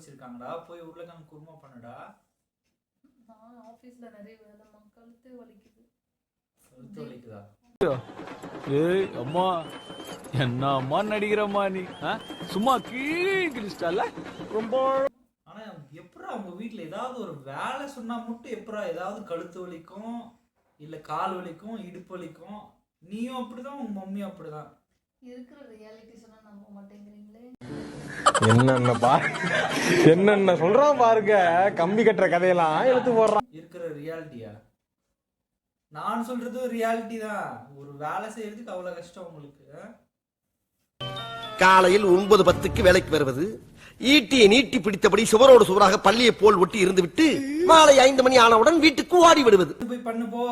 வச்சிருக்காங்கடா, போய் உருளைக்கிழங்கு குருமா பண்ணுடா. நான் ஆபீஸ்ல நிறைய வேலைமா, கழுத்து வலிக்குது. கழுத்து வலிக்குதா? ஏய் அம்மா, என்ன அம்மா நடிக்கிறம்மா நீ? சும்மா கிழிஸ்டால ரொம்ப. ஆனா எப்படா உங்க வீட்டுல ஏதாவது ஒரு வேலை சொன்னா மட்டும் எப்படா ஏதாவது கழுத்து வலிக்கும், இல்ல கால் வலிக்கும், இடுப்பு வலிக்கும்? நீயும் அப்படிதான், உங்க மம்மியும் அப்படிதான். இருக்கிற ரியாலிட்டி சொன்னா நம்ப மாட்டேங்கிறீங்களே. என்னென்ன சொல்றான் பாருங்க, கம்பி கட்டுற கதையெல்லாம் எடுத்து போடுறான். இருக்கிற ரியாலிட்டியா? நான் சொல்றது ரியாலிட்டி தான். ஒரு வேலை செய்யறதுக்கு அவ்வளவு கஷ்டம் உங்களுக்கு. காலையில் 9:10 வேலைக்கு வருவது, ஈட்டியை நீட்டி பிடித்தபடி சுவரோடு சுவராக பள்ளியை போல் ஒட்டி இருந்துவிட்டு மாலை 5 மணி ஆனவுடன் வீட்டுக்கு ஓடி விடுவது. போய் பண்ணு போ.